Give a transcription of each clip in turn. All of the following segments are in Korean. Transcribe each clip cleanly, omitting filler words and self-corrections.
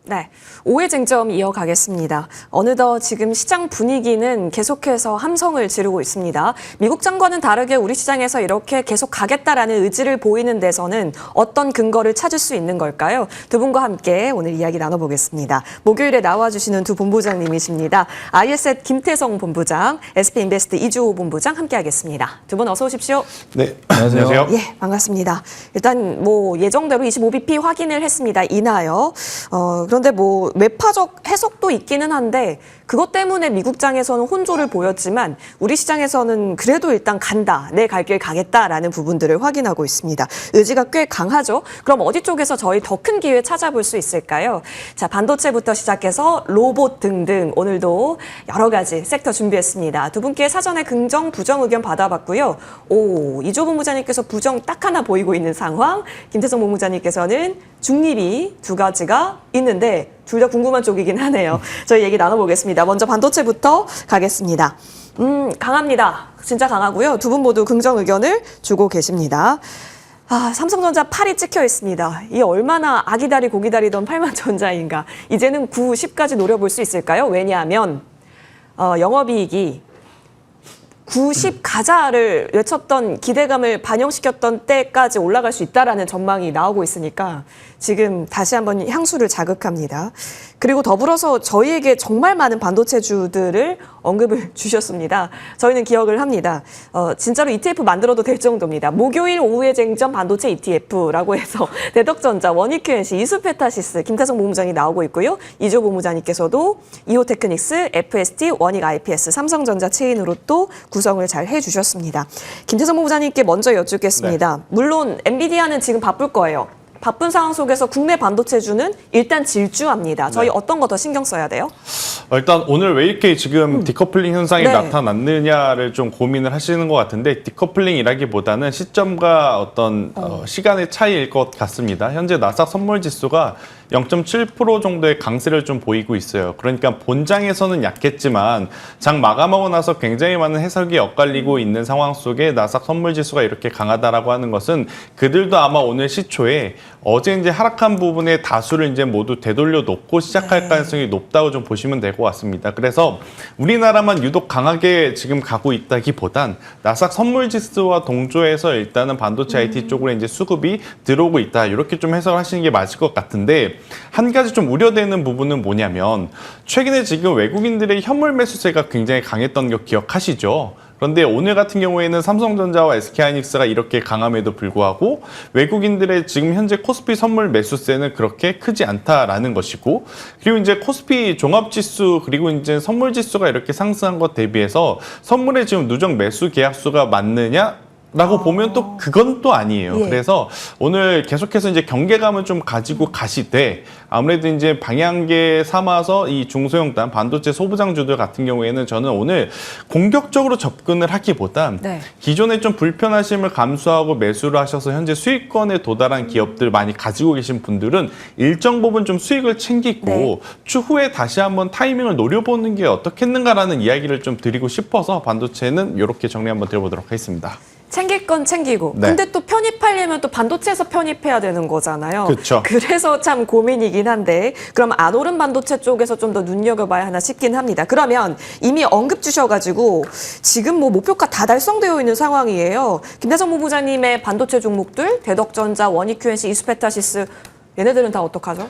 네, 5회 쟁점 이어가겠습니다. 어느덧 지금 시장 분위기는 계속해서 함성을 지르고 있습니다. 미국 장과는 다르게 우리 시장에서 이렇게 계속 가겠다라는 의지를 보이는 데서는 어떤 근거를 찾을 수 있는 걸까요? 두 분과 함께 오늘 이야기 나눠보겠습니다. 목요일에 나와주시는 두 본부장님이십니다. IS앳 김태성 본부장, SP인베스트 이주호 본부장 함께하겠습니다. 두 분 어서 오십시오. 네, 안녕하세요. 예, 반갑습니다. 일단 예정대로 25bp 확인을 했습니다. 인하여. 그런데 매파적 해석도 있기는 한데 그것 때문에 미국장에서는 혼조를 보였지만 우리 시장에서는 그래도 일단 간다, 내 갈 길 가겠다라는 부분들을 확인하고 있습니다. 의지가 꽤 강하죠. 그럼 어디 쪽에서 저희 더 큰 기회 찾아볼 수 있을까요? 자, 반도체부터 시작해서 로봇 등등 오늘도 여러 가지 섹터 준비했습니다. 두 분께 사전에 긍정, 부정 의견 받아봤고요. 이조 본부장님께서 부정 딱 하나 보이고 있는 상황, 김태성 본부장님께서는 중립이 두 가지가 있는데 둘 다 궁금한 쪽이긴 하네요. 저희 얘기 나눠보겠습니다. 먼저 반도체부터 가겠습니다. 강합니다. 진짜 강하고요. 두 분 모두 긍정 의견을 주고 계십니다. 삼성전자 팔이 찍혀 있습니다. 이 얼마나 아기다리 고기다리던 8만전자인가. 이제는 9, 10까지 노려볼 수 있을까요? 왜냐하면 영업이익이 90 가자를 외쳤던 기대감을 반영시켰던 때까지 올라갈 수 있다라는 전망이 나오고 있으니까 지금 다시 한번 향수를 자극합니다. 그리고 더불어서 저희에게 정말 많은 반도체주들을 언급을 주셨습니다. 저희는 기억을 합니다. 진짜로 ETF 만들어도 될 정도입니다. 목요일 오후에 쟁점 반도체 ETF라고 해서 대덕전자, 원익QNC, 이수페타시스, 김태성 본부장이 나오고 있고요. 이조 본부장님께서도 이오테크닉스, FST, 원익 IPS, 삼성전자 체인으로 또 구성을 잘 해주셨습니다. 김태성 본부장님께 먼저 여쭙겠습니다. 네. 물론 엔비디아는 지금 바쁠 거예요. 바쁜 상황 속에서 국내 반도체주는 일단 질주합니다. 저희 어떤 거 더 신경 써야 돼요? 일단 오늘 왜 이렇게 지금 디커플링 현상이 네. 나타났느냐를 좀 고민을 하시는 것 같은데 디커플링이라기보다는 시점과 어떤 시간의 차이일 것 같습니다. 현재 나스닥 선물 지수가 0.7% 정도의 강세를 좀 보이고 있어요. 그러니까 본장에서는 약했지만 장 마감하고 나서 굉장히 많은 해석이 엇갈리고 있는 상황 속에 나스닥 선물 지수가 이렇게 강하다라고 하는 것은 그들도 아마 오늘 시초에 어제 이제 하락한 부분의 다수를 이제 모두 되돌려 놓고 시작할 가능성이 높다고 좀 보시면 될 것 같습니다. 그래서 우리나라만 유독 강하게 지금 가고 있다기보단 나스닥 선물 지수와 동조해서 일단은 반도체 IT 쪽으로 이제 수급이 들어오고 있다. 이렇게 좀 해석을 하시는 게 맞을 것 같은데 한 가지 좀 우려되는 부분은 뭐냐면 최근에 지금 외국인들의 현물 매수세가 굉장히 강했던 거 기억하시죠? 그런데 오늘 같은 경우에는 삼성전자와 SK하이닉스가 이렇게 강함에도 불구하고 외국인들의 지금 현재 코스피 선물 매수세는 그렇게 크지 않다라는 것이고, 그리고 이제 코스피 종합지수 그리고 이제 선물지수가 이렇게 상승한 것 대비해서 선물의 지금 누적 매수 계약수가 맞느냐? 라고 보면 또 그건 또 아니에요. 예. 그래서 오늘 계속해서 이제 경계감을 좀 가지고 가시되 아무래도 이제 방향계 삼아서 이 중소형단 반도체 소부장주들 같은 경우에는 저는 오늘 공격적으로 접근을 하기보단 기존에 좀 불편하심을 감수하고 매수를 하셔서 현재 수익권에 도달한 기업들 많이 가지고 계신 분들은 일정 부분 좀 수익을 챙기고 추후에 다시 한번 타이밍을 노려보는 게 어떻겠는가라는 이야기를 좀 드리고 싶어서 반도체는 이렇게 정리 한번 드려보도록 하겠습니다. 챙길 건 챙기고 근데 또 편입하려면 또 반도체에서 편입해야 되는 거잖아요. 그렇죠. 그래서 참 고민이긴 한데 그럼 안 오른 반도체 쪽에서 좀 더 눈여겨봐야 하나 싶긴 합니다. 그러면 이미 언급 주셔가지고 지금 목표가 다 달성되어 있는 상황이에요. 김태성 본부장님의 반도체 종목들 대덕전자, 원익QNC, 이수페타시스 얘네들은 다 어떡하죠?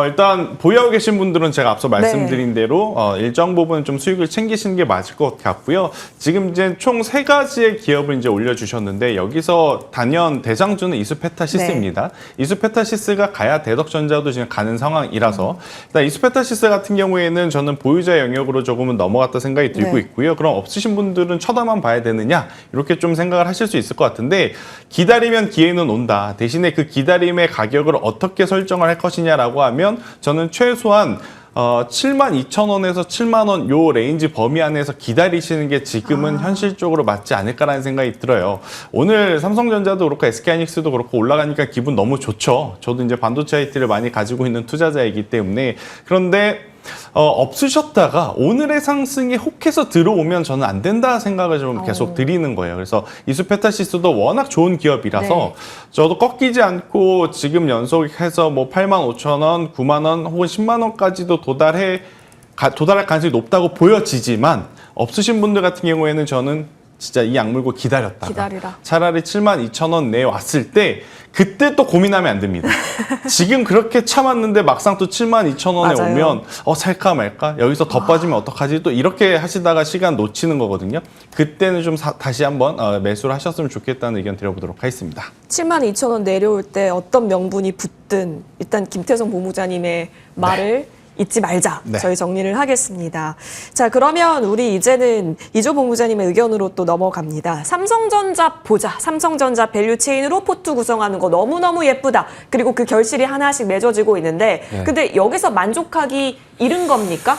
일단 보유하고 계신 분들은 제가 앞서 말씀드린 대로 일정 부분 좀 수익을 챙기시는 게 맞을 것 같고요. 지금 이제 총 3가지의 기업을 이제 올려주셨는데 여기서 단연 대장주는 이수페타시스입니다. 이수페타시스가 가야 대덕전자도 지금 가는 상황이라서 일단 이수페타시스 같은 경우에는 저는 보유자 영역으로 조금은 넘어갔다 생각이 들고 있고요. 그럼 없으신 분들은 쳐다만 봐야 되느냐 이렇게 좀 생각을 하실 수 있을 것 같은데 기다리면 기회는 온다. 대신에 그 기다림의 가격을 어떻게 설정을 할 것이냐라고 하면 저는 최소한 72,000원에서 7만 원 요 레인지 범위 안에서 기다리시는 게 지금은 현실적으로 맞지 않을까라는 생각이 들어요. 오늘 삼성전자도 그렇고 SK하이닉스도 그렇고 올라가니까 기분 너무 좋죠. 저도 이제 반도체 IT를 많이 가지고 있는 투자자이기 때문에. 그런데 없으셨다가 오늘의 상승에 혹해서 들어오면 저는 안 된다 생각을 좀 계속 드리는 거예요. 그래서 이수페타시스도 워낙 좋은 기업이라서 네. 저도 꺾이지 않고 지금 연속해서 뭐 85,000원, 9만 원 혹은 10만 원까지도 도달할 가능성이 높다고 보여지지만 없으신 분들 같은 경우에는 저는 진짜 이 악물고 기다렸다가 기다리라. 차라리 72,000원 내에 왔을 때 그때 또 고민하면 안 됩니다. 지금 그렇게 참았는데 막상 또 72,000원에 맞아요. 오면 살까 말까? 여기서 더 빠지면 어떡하지? 또 이렇게 하시다가 시간 놓치는 거거든요. 그때는 좀 다시 한번 매수를 하셨으면 좋겠다는 의견 드려보도록 하겠습니다. 72,000원 내려올 때 어떤 명분이 붙든 일단 김태성 본부장님의 말을 잊지 말자. 네. 저희 정리를 하겠습니다. 자, 그러면 우리 이제는 이조 본부장님의 의견으로 또 넘어갑니다. 삼성전자 보자. 삼성전자 밸류체인으로 포트 구성하는 거 너무너무 예쁘다. 그리고 그 결실이 하나씩 맺어지고 있는데 근데 여기서 만족하기 이른 겁니까?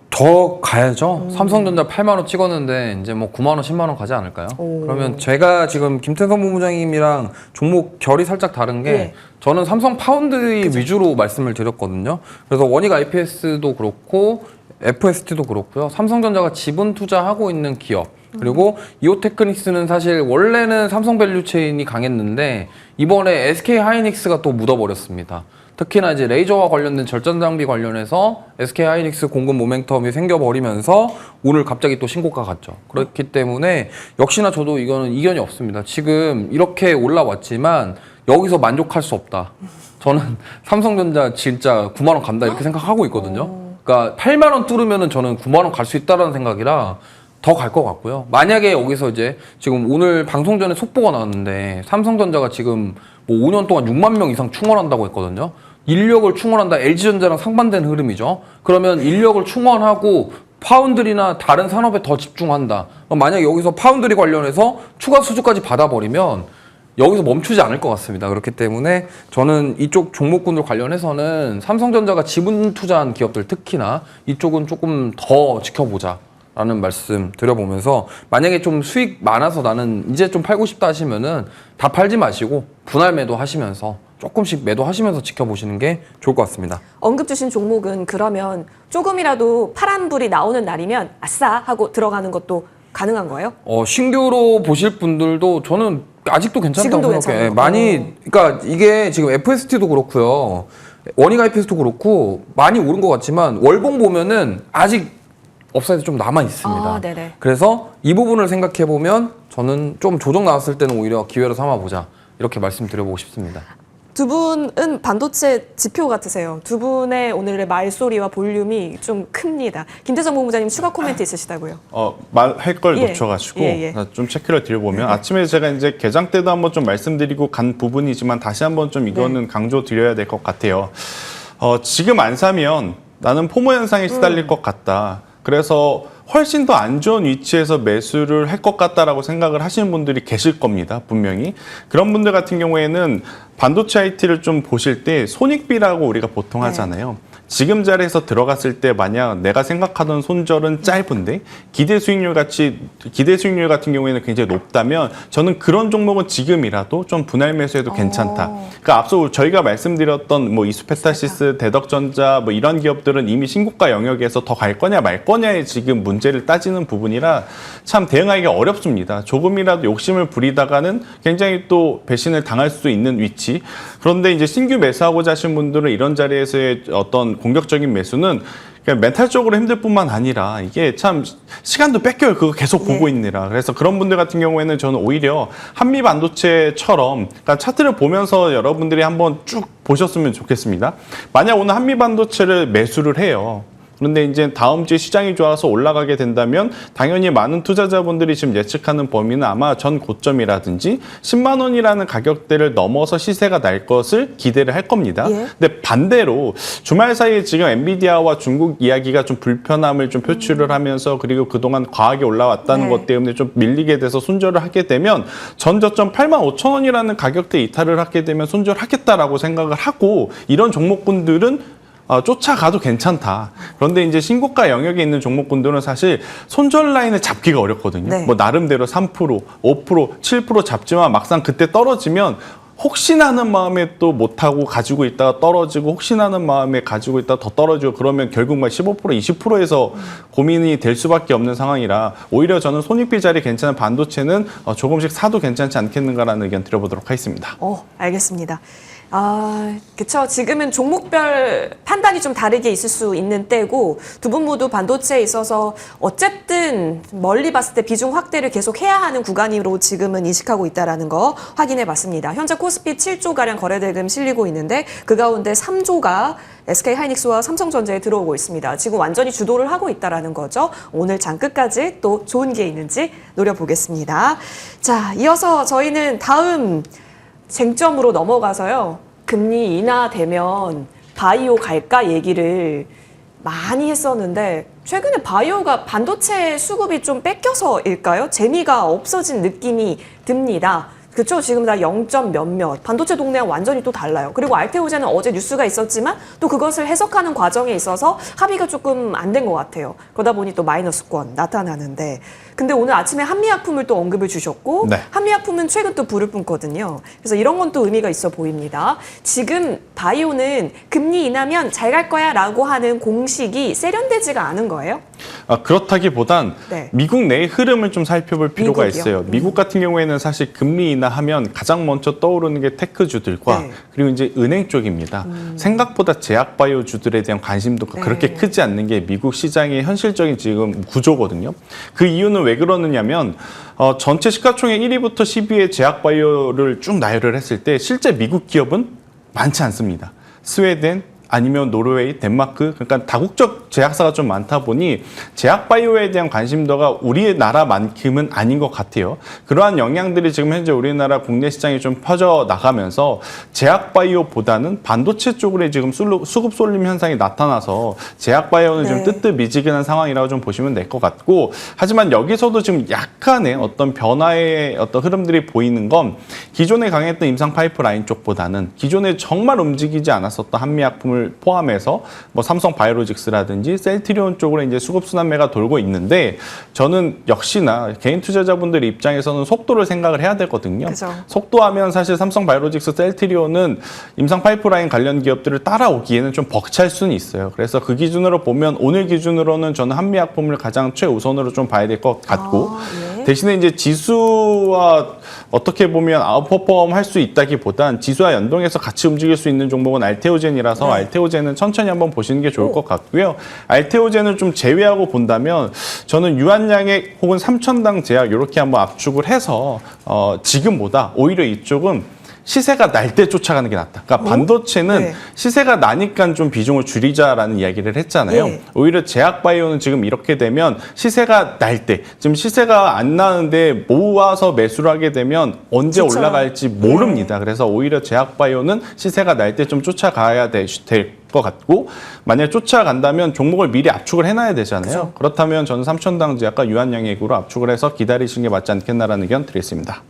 더 가야죠. 삼성전자 8만 원 찍었는데 이제 뭐 9만 원, 10만 원 가지 않을까요? 그러면 제가 지금 김태성 본부장님이랑 종목 결이 살짝 다른 게 예. 저는 삼성 파운드리 위주로 말씀을 드렸거든요. 그래서 원익 IPS도 그렇고 FST도 그렇고요. 삼성전자가 지분 투자하고 있는 기업. 그리고 이오테크닉스는 사실 원래는 삼성밸류체인이 강했는데 이번에 SK 하이닉스가 또 묻어버렸습니다. 특히나 이제 레이저와 관련된 절전 장비 관련해서 SK 하이닉스 공급 모멘텀이 생겨버리면서 오늘 갑자기 또 신고가 갔죠. 그렇기 때문에 역시나 저도 이거는 이견이 없습니다. 지금 이렇게 올라왔지만 여기서 만족할 수 없다. 저는 삼성전자 진짜 9만 원 간다 이렇게 생각하고 있거든요. 그러니까 8만 원 뚫으면은 저는 9만 원 갈 수 있다라는 생각이라 더 갈 것 같고요. 만약에 여기서 이제 지금 오늘 방송 전에 속보가 나왔는데 삼성전자가 지금 뭐 5년 동안 6만 명 이상 충원한다고 했거든요. 인력을 충원한다. LG전자랑 상반된 흐름이죠. 그러면 인력을 충원하고 파운드리나 다른 산업에 더 집중한다. 만약에 여기서 파운드리 관련해서 추가 수주까지 받아버리면 여기서 멈추지 않을 것 같습니다. 그렇기 때문에 저는 이쪽 종목군들 관련해서는 삼성전자가 지분 투자한 기업들 특히나 이쪽은 조금 더 지켜보자. 라는 말씀 드려보면서 만약에 좀 수익 많아서 나는 이제 좀 팔고 싶다 하시면은 다 팔지 마시고 분할 매도 하시면서 조금씩 매도하시면서 지켜보시는 게 좋을 것 같습니다. 언급 주신 종목은 그러면 조금이라도 파란불이 나오는 날이면 아싸 하고 들어가는 것도 가능한 거예요? 신규로 보실 분들도 저는 아직도 지금도 괜찮다고 생각해요. 괜찮아요. 많이 그러니까 이게 지금 FST도 그렇고요. 원익 IPS도 그렇고 많이 오른 것 같지만 월봉 보면은 아직 업사이드 좀 남아 있습니다. 네네. 그래서 이 부분을 생각해 보면 저는 좀 조정 나왔을 때는 오히려 기회로 삼아 보자 이렇게 말씀드려보고 싶습니다. 두 분은 반도체 지표 같으세요. 두 분의 오늘의 말소리와 볼륨이 좀 큽니다. 김태성 본부장님 추가 코멘트 있으시다고요? 말할 걸 예. 놓쳐가지고 예. 좀 체크를 드려보면 아침에 제가 이제 개장 때도 한번 좀 말씀드리고 간 부분이지만 다시 한번 좀 이거는 강조 드려야 될 것 같아요. 지금 안 사면 나는 포모 현상에 시달릴 것 같다. 그래서 훨씬 더 안 좋은 위치에서 매수를 할 것 같다라고 생각을 하시는 분들이 계실 겁니다. 분명히. 그런 분들 같은 경우에는 반도체 IT를 좀 보실 때 손익비라고 우리가 보통 하잖아요. 지금 자리에서 들어갔을 때 만약 내가 생각하던 손절은 짧은데 기대 수익률 같은 경우에는 굉장히 높다면 저는 그런 종목은 지금이라도 좀 분할 매수해도 괜찮다. 그러니까 앞서 저희가 말씀드렸던 뭐 이수페타시스, 대덕전자 뭐 이런 기업들은 이미 신고가 영역에서 더 갈 거냐 말 거냐의 지금 문제를 따지는 부분이라 참 대응하기가 어렵습니다. 조금이라도 욕심을 부리다가는 굉장히 또 배신을 당할 수 있는 위치. 그런데 이제 신규 매수하고자 하신 분들은 이런 자리에서의 어떤 공격적인 매수는 그냥 멘탈적으로 힘들 뿐만 아니라 이게 참 시간도 뺏겨요. 그거 계속 보고 있느라. 그래서 그런 분들 같은 경우에는 저는 오히려 한미 반도체처럼 그러니까 차트를 보면서 여러분들이 한번 쭉 보셨으면 좋겠습니다. 만약 오늘 한미 반도체를 매수를 해요. 그런데 이제 다음 주에 시장이 좋아서 올라가게 된다면 당연히 많은 투자자분들이 지금 예측하는 범위는 아마 전 고점이라든지 10만 원이라는 가격대를 넘어서 시세가 날 것을 기대를 할 겁니다. 근데 반대로 주말 사이에 지금 엔비디아와 중국 이야기가 좀 불편함을 좀 표출을 하면서 그리고 그동안 과하게 올라왔다는 것 때문에 좀 밀리게 돼서 손절을 하게 되면 전 저점 85,000원이라는 가격대 이탈을 하게 되면 손절하겠다라고 생각을 하고 이런 종목군들은 쫓아가도 괜찮다. 그런데 이제 신고가 영역에 있는 종목군들은 사실 손절 라인을 잡기가 어렵거든요. 뭐 나름대로 3%, 5%, 7% 잡지만 막상 그때 떨어지면 혹시나 하는 마음에 또 못하고 가지고 있다가 떨어지고 혹시나 하는 마음에 가지고 있다가 더 떨어지고 그러면 결국 막 15%, 20%에서 고민이 될 수밖에 없는 상황이라 오히려 저는 손익비 자리 괜찮은 반도체는 조금씩 사도 괜찮지 않겠는가라는 의견 드려보도록 하겠습니다. 알겠습니다. 그쵸. 지금은 종목별 판단이 좀 다르게 있을 수 있는 때고 두 분 모두 반도체에 있어서 어쨌든 멀리 봤을 때 비중 확대를 계속 해야 하는 구간으로 지금은 인식하고 있다는 거 확인해 봤습니다. 현재 코스피 7조가량 거래대금 실리고 있는데 그 가운데 3조가 SK하이닉스와 삼성전자에 들어오고 있습니다. 지금 완전히 주도를 하고 있다는 거죠. 오늘 장 끝까지 또 좋은 게 있는지 노려보겠습니다. 자, 이어서 저희는 다음 쟁점으로 넘어가서요. 금리 인하되면 바이오 갈까 얘기를 많이 했었는데 최근에 바이오가 반도체 수급이 좀 뺏겨서일까요? 재미가 없어진 느낌이 듭니다. 그쵸? 지금 다 0점 몇몇. 반도체 동네와 완전히 또 달라요. 그리고 알테오제는 어제 뉴스가 있었지만 또 그것을 해석하는 과정에 있어서 합의가 조금 안 된 것 같아요. 그러다 보니 또 마이너스권 나타나는데. 근데 오늘 아침에 한미약품을 또 언급을 주셨고 네. 한미약품은 최근 또 불을 뿜거든요. 그래서 이런 건 또 의미가 있어 보입니다. 지금 바이오는 금리 인하면 잘 갈 거야 라고 하는 공식이 세련되지가 않은 거예요? 그렇다기보단 네. 미국 내의 흐름을 좀 살펴볼 필요가 미국이요? 있어요. 미국 같은 경우에는 사실 금리 인하하면 가장 먼저 떠오르는 게 테크주들과 네. 그리고 이제 은행 쪽입니다. 생각보다 제약바이오주들에 대한 관심도 네. 그렇게 크지 않는 게 미국 시장의 현실적인 지금 구조거든요. 그 이유는 왜 그러느냐면 전체 시가총액 1위부터 10위의 제약바이오를 쭉 나열을 했을 때 실제 미국 기업은 많지 않습니다. 스웨덴, 아니면 노르웨이, 덴마크, 그러니까 다국적 제약사가 좀 많다 보니 제약바이오에 대한 관심도가 우리나라만큼은 아닌 것 같아요. 그러한 영향들이 지금 현재 우리나라 국내 시장에 좀 퍼져 나가면서 제약바이오보다는 반도체 쪽으로 지금 수급 쏠림 현상이 나타나서 제약바이오는 네. 좀 뜨뜻미지근한 상황이라고 좀 보시면 될 것 같고, 하지만 여기서도 지금 약간의 어떤 변화의 어떤 흐름들이 보이는 건 기존에 강했던 임상 파이프라인 쪽보다는 기존에 정말 움직이지 않았었던 한미약품을 포함해서 뭐 삼성 바이오로직스라든지 셀트리온 쪽으로 이제 수급 순환매가 돌고 있는데, 저는 역시나 개인 투자자분들 입장에서는 속도를 생각을 해야 되거든요. 그죠. 속도하면 사실 삼성 바이오로직스, 셀트리온은 임상 파이프라인 관련 기업들을 따라오기에는 좀 벅찰 수는 있어요. 그래서 그 기준으로 보면 오늘 기준으로는 저는 한미약품을 가장 최우선으로 좀 봐야 될 것 같고, 예. 대신에 이제 지수와 어떻게 보면 아웃퍼폼 할 수 있다기보단 지수와 연동해서 같이 움직일 수 있는 종목은 알테오젠이라서 네. 알테오젠은 천천히 한번 보시는 게 좋을 것 같고요. 알테오젠을 좀 제외하고 본다면 저는 유한양액 혹은 3천당 제약 이렇게 한번 압축을 해서 지금보다 오히려 이쪽은 시세가 날 때 쫓아가는 게 낫다. 그러니까 반도체는 네. 시세가 나니까 좀 비중을 줄이자라는 이야기를 했잖아요. 예. 오히려 제약바이오는 지금 이렇게 되면 시세가 날 때, 지금 시세가 안 나는데 모아서 매수를 하게 되면 언제 그쵸. 올라갈지 모릅니다. 그래서 오히려 제약바이오는 시세가 날 때 좀 쫓아가야 될 것 같고, 만약에 쫓아간다면 종목을 미리 압축을 해놔야 되잖아요. 그쵸. 그렇다면 저는 3천당 제약과 유한양액으로 압축을 해서 기다리시는 게 맞지 않겠나라는 의견 드리겠습니다.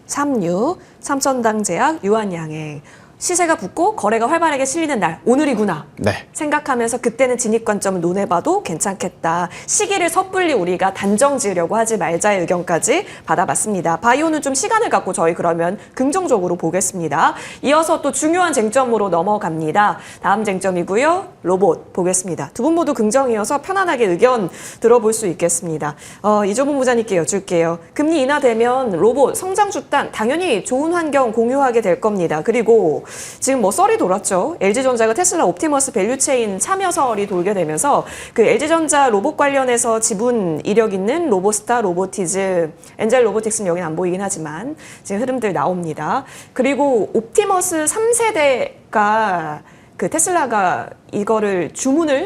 36, 삼천당 제약, 유한양액. 시세가 붙고 거래가 활발하게 실리는 날, 오늘이구나. 네. 생각하면서 그때는 진입 관점을 논해봐도 괜찮겠다. 시기를 섣불리 우리가 단정 지으려고 하지 말자의 의견까지 받아봤습니다. 바이오는 좀 시간을 갖고 저희 그러면 긍정적으로 보겠습니다. 이어서 또 중요한 쟁점으로 넘어갑니다. 다음 쟁점이고요. 로봇 보겠습니다. 두 분 모두 긍정이어서 편안하게 의견 들어볼 수 있겠습니다. 이조분 부장님께 여쭐게요. 금리 인하되면 로봇 성장 주단 당연히 좋은 환경 공유하게 될 겁니다. 그리고 지금 뭐 썰이 돌았죠. LG전자가 테슬라 옵티머스 밸류체인 참여설이 돌게 되면서 그 LG전자 로봇 관련해서 지분 이력 있는 로보스타, 로보티즈, 엔젤 로보틱스는 여기는 안 보이긴 하지만 지금 흐름들 나옵니다. 그리고 옵티머스 3세대가 그 테슬라가 이거를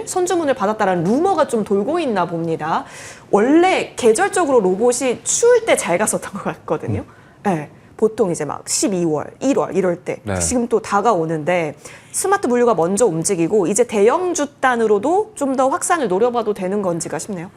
선주문을 받았다라는 루머가 좀 돌고 있나 봅니다. 원래 계절적으로 로봇이 추울 때 잘 갔었던 것 같거든요. 네. 보통 이제 막 12월, 1월 이럴 때 네. 지금 또 다가오는데 스마트 분류가 먼저 움직이고 이제 대형 주단으로도 좀 더 확산을 노려봐도 되는 건지가 싶네요.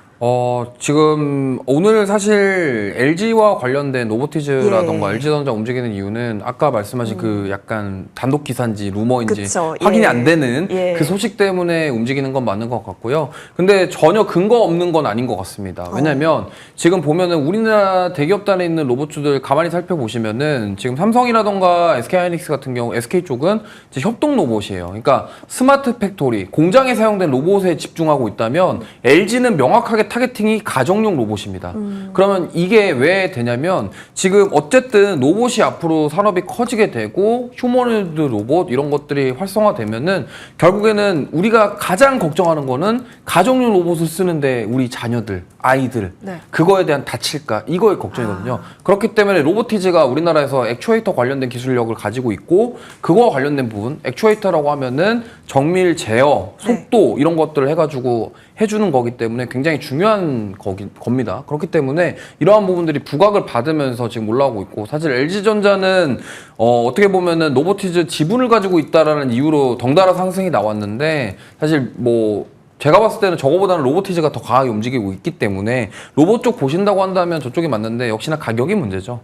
지금 오늘 사실 LG와 관련된 로보티즈라던가 예. LG전자 움직이는 이유는 아까 말씀하신 그 약간 단독 기사인지 루머인지 그쵸. 확인이 예. 안 되는 예. 그 소식 때문에 움직이는 건 맞는 것 같고요. 근데 전혀 근거 없는 건 아닌 것 같습니다. 왜냐면 지금 보면은 우리나라 대기업단에 있는 로봇주들 가만히 살펴보시면은 지금 삼성이라던가 SK하이닉스 같은 경우 SK 쪽은 이제 협동 로봇이에요. 그러니까 스마트 팩토리, 공장에 사용된 로봇에 집중하고 있다면 LG는 명확하게 타겟팅이 가정용 로봇입니다. 그러면 이게 왜 되냐면 지금 어쨌든 로봇이 앞으로 산업이 커지게 되고 휴머노이드 로봇 이런 것들이 활성화되면은 결국에는 우리가 가장 걱정하는 거는 가정용 로봇을 쓰는데 우리 자녀들, 아이들 네. 그거에 대한 다칠까 이거의 걱정이거든요. 그렇기 때문에 로보티즈가 우리나라에서 액추에이터 관련된 기술력을 가지고 있고 그거와 관련된 부분 액추에이터라고 하면은 정밀 제어, 속도 이런 것들을 해가지고 해주는 거기 때문에 굉장히 중요한 겁니다. 그렇기 때문에 이러한 부분들이 부각을 받으면서 지금 올라오고 있고 사실 LG전자는 어떻게 보면은 로보티즈 지분을 가지고 있다라는 이유로 덩달아 상승이 나왔는데 사실 뭐 제가 봤을 때는 저거보다는 로보티즈가 더 강하게 움직이고 있기 때문에 로봇 쪽 보신다고 한다면 저쪽이 맞는데 역시나 가격이 문제죠.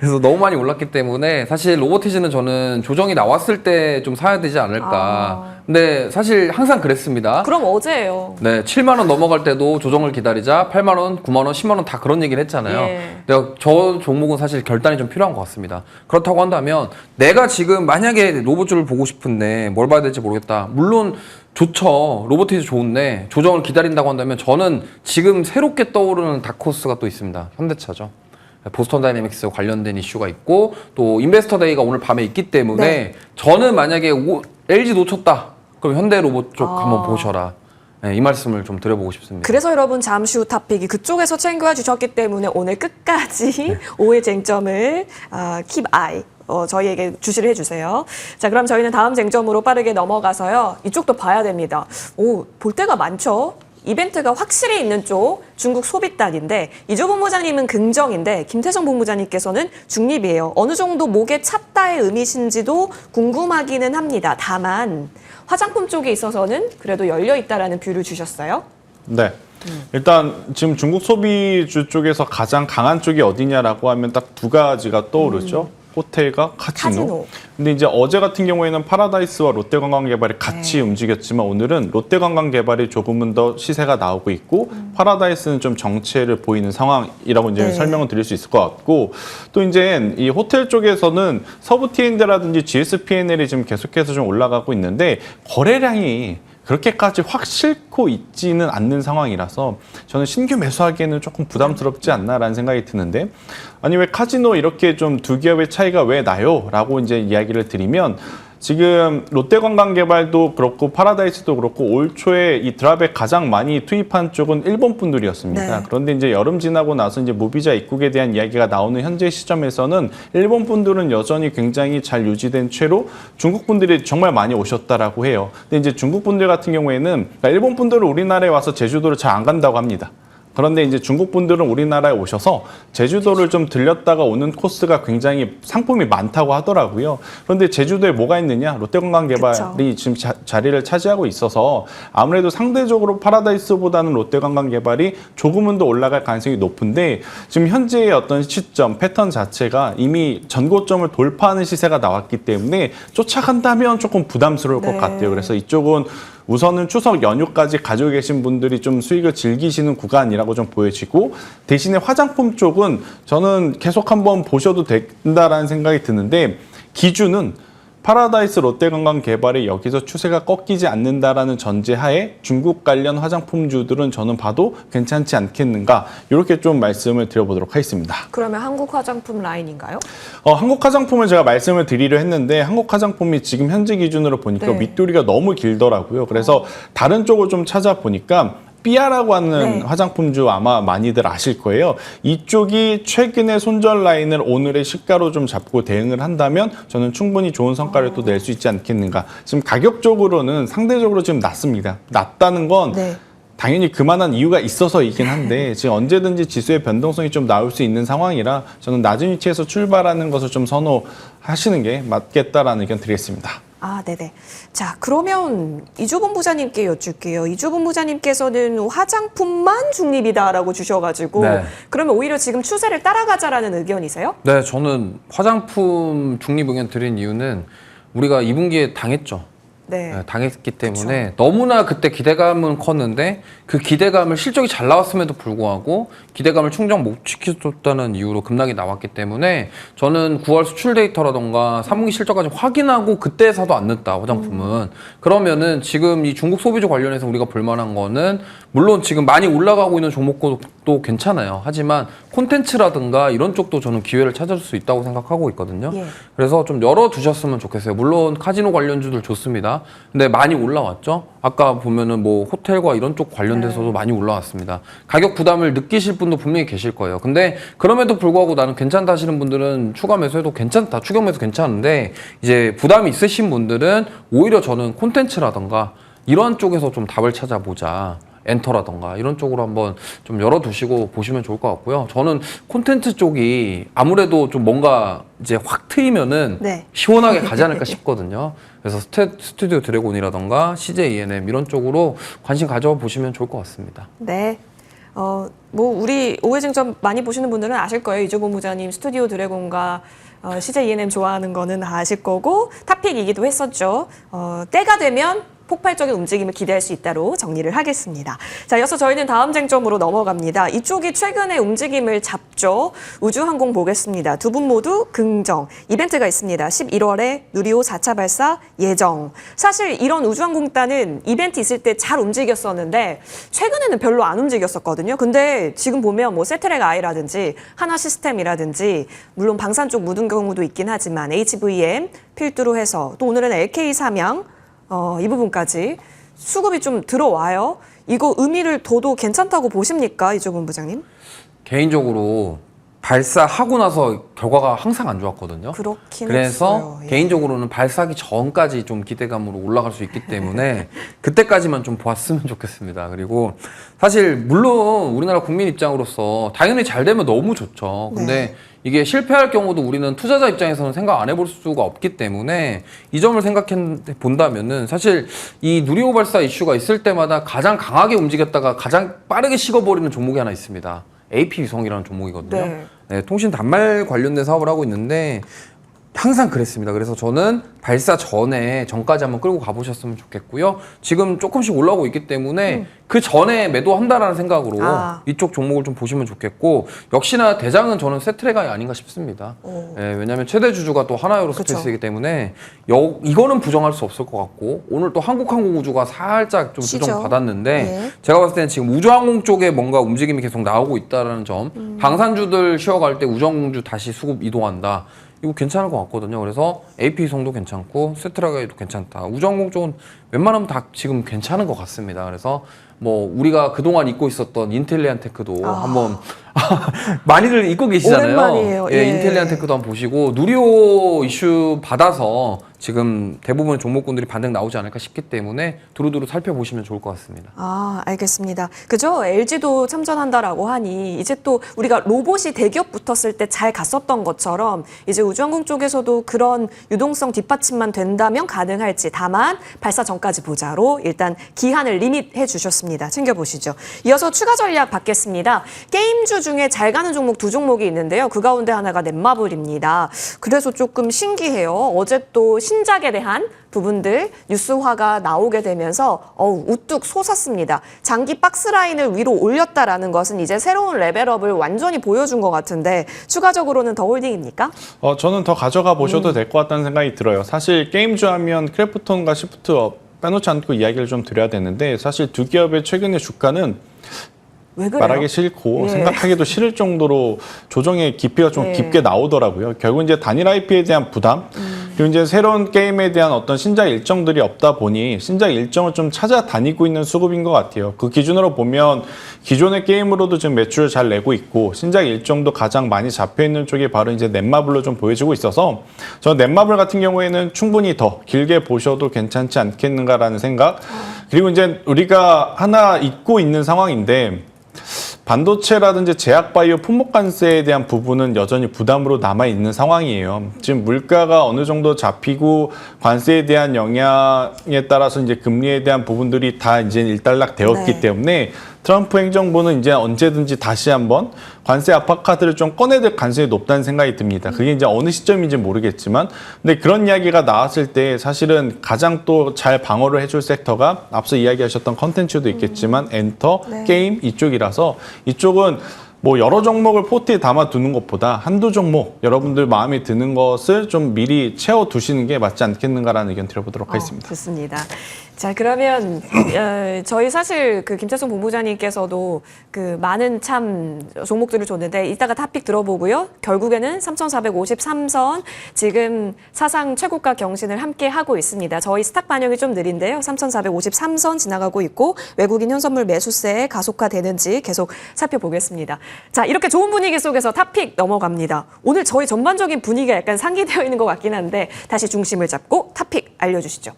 그래서 너무 많이 올랐기 때문에 사실 로보티즈는 저는 조정이 나왔을 때 좀 사야 되지 않을까. 근데 사실 항상 그랬습니다. 그럼 어제예요. 네, 7만 원 넘어갈 때도 조정을 기다리자 8만 원, 9만 원, 10만 원 다 그런 얘기를 했잖아요. 예. 내가 저 종목은 사실 결단이 좀 필요한 것 같습니다. 그렇다고 한다면 내가 지금 만약에 로봇주를 보고 싶은데 뭘 봐야 될지 모르겠다. 물론 좋죠. 로보티즈 좋은데 조정을 기다린다고 한다면 저는 지금 새롭게 떠오르는 다크호스가 또 있습니다. 현대차죠. 보스턴 다이내믹스 관련된 이슈가 있고 또 인베스터 데이가 오늘 밤에 있기 때문에 네. 저는 만약에 LG 놓쳤다. 그럼 현대 로봇 쪽 한번 보셔라. 네, 이 말씀을 좀 드려보고 싶습니다. 그래서 여러분 잠시 후 탑픽이 그쪽에서 챙겨 주셨기 때문에 오늘 끝까지 오해 쟁점을 keep eye 저희에게 주시를 해주세요. 자, 그럼 저희는 다음 쟁점으로 빠르게 넘어가서요. 이쪽도 봐야 됩니다. 볼 때가 많죠. 이벤트가 확실히 있는 쪽 중국 소비단인데 이조 본부장님은 긍정인데 김태성 본부장님께서는 중립이에요. 어느 정도 목에 찼다의 의미신지도 궁금하기는 합니다. 다만 화장품 쪽에 있어서는 그래도 열려 있다라는 뷰를 주셨어요. 네. 일단 지금 중국 소비주 쪽에서 가장 강한 쪽이 어디냐라고 하면 딱 두 가지가 떠오르죠. 호텔과 카지노. 근데 이제 어제 같은 경우에는 파라다이스와 롯데관광개발이 같이 움직였지만 오늘은 롯데관광개발이 조금은 더 시세가 나오고 있고 파라다이스는 좀 정체를 보이는 상황이라고 이제 설명을 드릴 수 있을 것 같고 또 이제 이 호텔 쪽에서는 서부 T&D라든지 GSP&L이 지금 계속해서 좀 올라가고 있는데 거래량이 그렇게까지 확 싣고 있지는 않는 상황이라서 저는 신규 매수하기에는 조금 부담스럽지 않나라는 생각이 드는데 아니 왜 카지노 이렇게 좀 두 기업의 차이가 왜 나요? 라고 이제 이야기를 드리면 지금 롯데관광개발도 그렇고 파라다이스도 그렇고 올 초에 이 드랍에 가장 많이 투입한 쪽은 일본 분들이었습니다. 네. 그런데 이제 여름 지나고 나서 이제 무비자 입국에 대한 이야기가 나오는 현재 시점에서는 일본 분들은 여전히 굉장히 잘 유지된 채로 중국 분들이 정말 많이 오셨다라고 해요. 근데 이제 중국 분들 같은 경우에는 그러니까 일본 분들은 우리나라에 와서 제주도를 잘 안 간다고 합니다. 그런데 이제 중국 분들은 우리나라에 오셔서 제주도를 좀 들렸다가 오는 코스가 굉장히 상품이 많다고 하더라고요. 그런데 제주도에 뭐가 있느냐? 롯데관광개발이 지금 자리를 차지하고 있어서 아무래도 상대적으로 파라다이스보다는 롯데관광개발이 조금은 더 올라갈 가능성이 높은데 지금 현재의 어떤 시점, 패턴 자체가 이미 전고점을 돌파하는 시세가 나왔기 때문에 쫓아간다면 조금 부담스러울 것 같아요. 그래서 이쪽은 우선은 추석 연휴까지 가지고 계신 분들이 좀 수익을 즐기시는 구간이라고 좀 보여지고 대신에 화장품 쪽은 저는 계속 한번 보셔도 된다라는 생각이 드는데 기준은 파라다이스 롯데관광개발이 여기서 추세가 꺾이지 않는다라는 전제하에 중국 관련 화장품주들은 저는 봐도 괜찮지 않겠는가 이렇게 좀 말씀을 드려보도록 하겠습니다. 그러면 한국 화장품 라인인가요? 한국 화장품을 제가 말씀을 드리려 했는데 한국 화장품이 지금 현재 기준으로 보니까 윗도리가 너무 길더라고요. 그래서 다른 쪽을 좀 찾아보니까 삐아라고 하는 화장품주 아마 많이들 아실 거예요. 이쪽이 최근에 손절 라인을 오늘의 시가로 좀 잡고 대응을 한다면 저는 충분히 좋은 성과를 또 낼 수 있지 않겠는가. 지금 가격적으로는 상대적으로 지금 낮습니다. 낮다는 건 당연히 그만한 이유가 있어서이긴 한데 지금 언제든지 지수의 변동성이 좀 나올 수 있는 상황이라 저는 낮은 위치에서 출발하는 것을 좀 선호하시는 게 맞겠다라는 의견 드리겠습니다. 아, 네네. 자, 그러면 이주본 부장님께 여쭐게요. 이주본 부장님께서는 화장품만 중립이다라고 주셔가지고 네. 그러면 오히려 지금 추세를 따라가자라는 의견이세요? 네, 저는 화장품 중립 의견 드린 이유는 우리가 2분기에 당했죠. 네. 네, 당했기 때문에 너무나 그때 기대감은 컸는데 그 기대감을 실적이 잘 나왔음에도 불구하고 기대감을 충족 못 시켜줬다는 이유로 급락이 나왔기 때문에 저는 9월 수출 데이터라던가 3분기 실적까지 확인하고 그때 사도 안 늦다 화장품은. 그러면은 지금 이 중국 소비주 관련해서 우리가 볼만한 거는 물론 지금 많이 올라가고 있는 종목도 괜찮아요. 하지만 콘텐츠라든가 이런 쪽도 저는 기회를 찾을 수 있다고 생각하고 있거든요. 예. 그래서 좀 열어두셨으면 좋겠어요. 물론 카지노 관련주들 좋습니다. 근데 많이 올라왔죠. 아까 보면은 뭐 호텔과 이런 쪽 관련돼서도 많이 올라왔습니다. 가격 부담을 느끼실 분도 분명히 계실 거예요. 근데 그럼에도 불구하고 나는 괜찮다 하시는 분들은 추가 매수해도 괜찮다, 추격 매수 괜찮은데 이제 부담이 있으신 분들은 오히려 저는 콘텐츠라던가 이런 쪽에서 좀 답을 찾아보자. 엔터라던가 이런 쪽으로 한번 좀 열어두시고 보시면 좋을 것 같고요. 저는 콘텐츠 쪽이 아무래도 좀 뭔가 이제 확 트이면은 네. 시원하게 가지 않을까 싶거든요. 그래서 스튜디오 드래곤이라던가 CJ ENM 이런 쪽으로 관심 가져보시면 좋을 것 같습니다. 네. 뭐 우리 오해증점 많이 보시는 분들은 아실 거예요. 이주본 부장님 스튜디오 드래곤과 CJ ENM 좋아하는 거는 다 아실 거고 탑픽이기도 했었죠. 때가 되면 폭발적인 움직임을 기대할 수 있다로 정리를 하겠습니다. 자, 이어서 저희는 다음 쟁점으로 넘어갑니다. 이쪽이 최근에 움직임을 잡죠. 우주항공 보겠습니다. 두 분 모두 긍정. 이벤트가 있습니다. 11월에 누리호 4차 발사 예정. 사실 이런 우주항공단은 이벤트 있을 때 잘 움직였었는데 최근에는 별로 안 움직였었거든요. 근데 지금 보면 뭐 세트랙 I라든지 하나 시스템이라든지 물론 방산 쪽 묻은 경우도 있긴 하지만 HVM 필두로 해서 또 오늘은 LK 삼양 이 부분까지 수급이 좀 들어와요. 이거 의미를 둬도 괜찮다고 보십니까, 이주본 부장님? 개인적으로 발사하고 나서 결과가 항상 안 좋았거든요. 그렇긴 그래서 했어요. 예. 개인적으로는 발사하기 전까지 좀 기대감으로 올라갈 수 있기 때문에 그때까지만 좀 보았으면 좋겠습니다. 그리고 사실 물론 우리나라 국민 입장으로서 당연히 잘 되면 너무 좋죠. 근데 네. 이게 실패할 경우도 우리는 투자자 입장에서는 생각 안 해볼 수가 없기 때문에 이 점을 생각해 본다면은 사실 이 누리호 발사 이슈가 있을 때마다 가장 강하게 움직였다가 가장 빠르게 식어버리는 종목이 하나 있습니다. AP 위성이라는 종목이거든요. 네. 네, 통신 단말 관련된 사업을 하고 있는데 항상 그랬습니다. 그래서 저는 발사 전까지 한번 끌고 가보셨으면 좋겠고요. 지금 조금씩 올라오고 있기 때문에 그 전에 매도한다라는 생각으로 이쪽 종목을 좀 보시면 좋겠고 역시나 대장은 저는 세트랙이 아닌가 싶습니다. 네, 왜냐하면 최대 주주가 또 하나에어로스페이스이기 때문에 이거는 부정할 수 없을 것 같고 오늘 또 한국항공우주가 살짝 좀 수정 받았는데 네. 제가 봤을 때는 지금 우주항공 쪽에 뭔가 움직임이 계속 나오고 있다는 점 방산주들 쉬어갈 때 우주항공주 다시 수급 이동한다. 이거 괜찮을 것 같거든요. 그래서 AP성도 괜찮고 세트라가이도 괜찮다. 우주항공 쪽은 웬만하면 다 지금 괜찮은 것 같습니다. 그래서 뭐 우리가 그동안 잊고 있었던 인텔리안테크도 한번 많이들 잊고 계시잖아요. 오랜만이에요. 예, 예. 인텔리안테크도 한번 보시고 누리호 이슈 받아서 지금 대부분의 종목군들이 반등 나오지 않을까 싶기 때문에 두루두루 살펴보시면 좋을 것 같습니다. 알겠습니다. 그죠? LG도 참전한다라고 하니 이제 또 우리가 로봇이 대기업 붙었을 때 잘 갔었던 것처럼 이제 우주항공 쪽에서도 그런 유동성 뒷받침만 된다면 가능할지 다만 발사 전까지 보자로 일단 기한을 리밋해 주셨습니다. 챙겨보시죠. 이어서 추가 전략 받겠습니다. 게임주 중에 잘 가는 종목 두 종목이 있는데요. 그 가운데 하나가 넷마블입니다. 그래서 조금 신기해요. 어제 또 신작에 대한 부분들 뉴스화가 나오게 되면서 우뚝 솟았습니다. 장기 박스라인을 위로 올렸다라는 것은 이제 새로운 레벨업을 완전히 보여준 것 같은데 추가적으로는 더 홀딩입니까? 저는 더 가져가 보셔도 될 것 같다는 생각이 들어요. 사실 게임주 하면 크래프톤과 시프트업 빼놓지 않고 이야기를 좀 드려야 되는데 사실 두 기업의 최근의 주가는 왜 그래요? 말하기 싫고 예. 생각하기도 싫을 정도로 조정의 깊이가 좀 예. 깊게 나오더라고요. 결국 이제 단일 IP에 대한 부담 그리고 이제 새로운 게임에 대한 어떤 신작 일정들이 없다 보니 신작 일정을 좀 찾아다니고 있는 수급인 것 같아요. 그 기준으로 보면 기존의 게임으로도 지금 매출을 잘 내고 있고 신작 일정도 가장 많이 잡혀 있는 쪽이 바로 이제 넷마블로 좀 보여지고 있어서 저는 넷마블 같은 경우에는 충분히 더 길게 보셔도 괜찮지 않겠는가라는 생각. 그리고 이제 우리가 하나 잊고 있는 상황인데 반도체라든지 제약바이오 품목 관세에 대한 부분은 여전히 부담으로 남아 있는 상황이에요. 지금 물가가 어느 정도 잡히고 관세에 대한 영향에 따라서 이제 금리에 대한 부분들이 다 이제 일단락 되었기 네. 때문에 트럼프 행정부는 이제 언제든지 다시 한번 관세 압박 카드를 좀 꺼내들 가능성이 높다는 생각이 듭니다. 그게 이제 어느 시점인지 모르겠지만, 근데 그런 이야기가 나왔을 때 사실은 가장 또 잘 방어를 해줄 섹터가 앞서 이야기하셨던 컨텐츠도 있겠지만 엔터, 네. 게임 이쪽이라서 이쪽은 뭐 여러 종목을 포트에 담아두는 것보다 한두 종목 여러분들 마음에 드는 것을 좀 미리 채워두시는 게 맞지 않겠는가라는 의견 드려보도록 하겠습니다. 좋습니다. 자, 그러면 저희 사실 그 김태성 본부장님께서도 그 많은 참 종목들을 줬는데 이따가 탑픽 들어보고요. 결국에는 3,453선 지금 사상 최고가 경신을 함께 하고 있습니다. 저희 스탁 반영이 좀 느린데요. 3,453선 지나가고 있고 외국인 현선물 매수세 가속화되는지 계속 살펴보겠습니다. 자, 이렇게 좋은 분위기 속에서 탑픽 넘어갑니다. 오늘 저희 전반적인 분위기가 약간 상기되어 있는 것 같긴 한데 다시 중심을 잡고 탑픽 알려주시죠.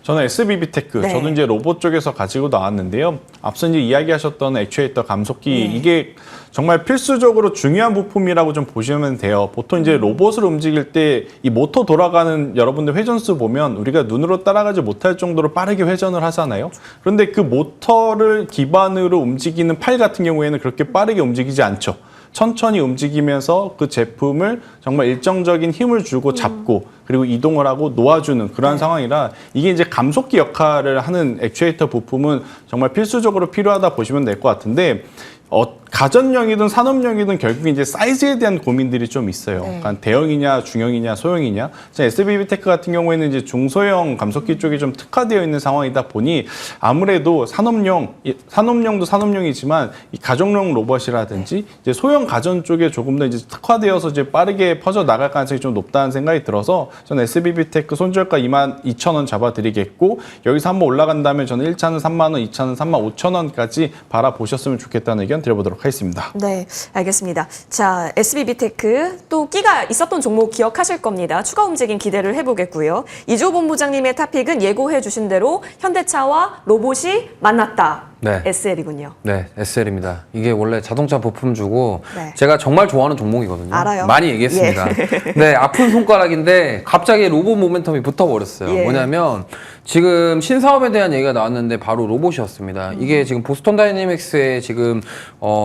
저는 SBB테크, 네. 저도 이제 로봇 쪽에서 가지고 나왔는데요. 앞서 이제 이야기하셨던 액추에이터 감속기, 이게 정말 필수적으로 중요한 부품이라고 좀 보시면 돼요. 보통 이제 로봇을 움직일 때 이 모터 돌아가는 여러분들 회전수 보면 우리가 눈으로 따라가지 못할 정도로 빠르게 회전을 하잖아요. 그런데 그 모터를 기반으로 움직이는 팔 같은 경우에는 그렇게 빠르게 움직이지 않죠. 천천히 움직이면서 그 제품을 정말 일정적인 힘을 주고 잡고 그리고 이동을 하고 놓아주는 그러한 상황이라 이게 이제 감속기 역할을 하는 액추에이터 부품은 정말 필수적으로 필요하다 보시면 될 것 같은데 가전용이든 산업용이든 결국 이제 사이즈에 대한 고민들이 좀 있어요. 그러니까 대형이냐, 중형이냐, 소형이냐. SBB테크 같은 경우에는 이제 중소형 감속기 쪽이 좀 특화되어 있는 상황이다 보니 아무래도 산업용도 산업용이지만 이 가정용 로봇이라든지 이제 소형 가전 쪽에 조금 더 이제 특화되어서 이제 빠르게 퍼져 나갈 가능성이 좀 높다는 생각이 들어서 저는 SBB테크 손절가 22,000원 잡아드리겠고 여기서 한번 올라간다면 저는 1차는 3만 원, 2차는 3만 5천 원까지 바라보셨으면 좋겠다는 의견 드려보도록 하겠습니다. 네, 알겠습니다. 자, SBB테크 또 끼가 있었던 종목 기억하실 겁니다. 추가 움직임 기대를 해보겠고요. 이조 본부장님의 탑픽은 예고해 주신 대로 현대차와 로봇이 만났다. 네. SL이군요. 네, SL입니다. 이게 원래 자동차 부품주고 네. 제가 정말 좋아하는 종목이거든요. 알아요. 많이 얘기했습니다. 네, 아픈 손가락인데 갑자기 로봇 모멘텀이 붙어버렸어요. 예. 뭐냐면 지금 신사업에 대한 얘기가 나왔는데 바로 로봇이었습니다. 이게 지금 보스턴 다이내믹스의 지금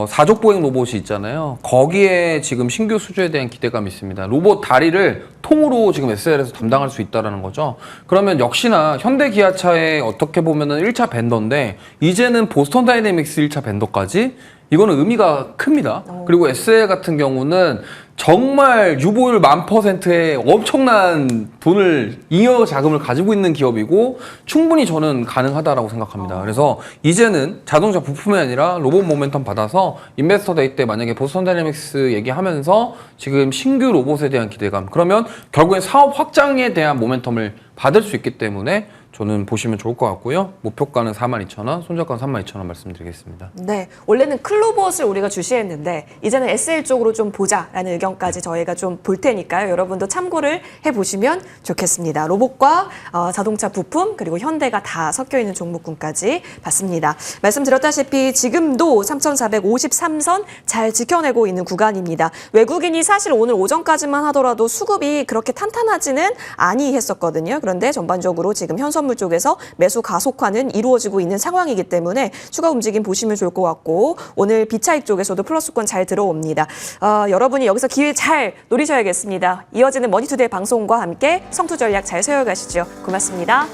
사족 보행 로봇이 있잖아요. 거기에 지금 신규 수주에 대한 기대감이 있습니다. 로봇 다리를 통으로 지금 SL에서 담당할 수 있다는 거죠. 그러면 역시나 현대 기아차의 어떻게 보면은 1차 벤더인데 이제는 보스턴 다이내믹스 1차 벤더까지 이거는 의미가 큽니다. 그리고 SL 같은 경우는 정말 유보율 1000%의 엄청난 돈을 잉여 자금을 가지고 있는 기업이고 충분히 저는 가능하다라고 생각합니다. 그래서 이제는 자동차 부품이 아니라 로봇 모멘텀 받아서 인베스터 데이 때 만약에 보스턴 다이내믹스 얘기하면서 지금 신규 로봇에 대한 기대감 그러면 결국엔 사업 확장에 대한 모멘텀을 받을 수 있기 때문에 저는 보시면 좋을 것 같고요. 목표가는 42,000원, 손절가는 32,000원 말씀드리겠습니다. 네, 원래는 클로봇을 우리가 주시했는데 이제는 SL 쪽으로 좀 보자라는 의견까지 저희가 좀 볼 테니까요. 여러분도 참고를 해보시면 좋겠습니다. 로봇과 자동차 부품 그리고 현대가 다 섞여 있는 종목군까지 봤습니다. 말씀드렸다시피 지금도 3,453선 잘 지켜내고 있는 구간입니다. 외국인이 사실 오늘 오전까지만 하더라도 수급이 그렇게 탄탄하지는 아니했었거든요. 그런데 전반적으로 지금 현선물 쪽에서 매수 가속화는 이루어지고 있는 상황이기 때문에 추가 움직임 보시면 좋을 것 같고 오늘 비차익 쪽에서도 플러스권 잘 들어옵니다. 여러분이 여기서 기회 잘 노리셔야겠습니다. 이어지는 머니투데이 방송과 함께 성투 전략 잘 세워가시죠. 고맙습니다.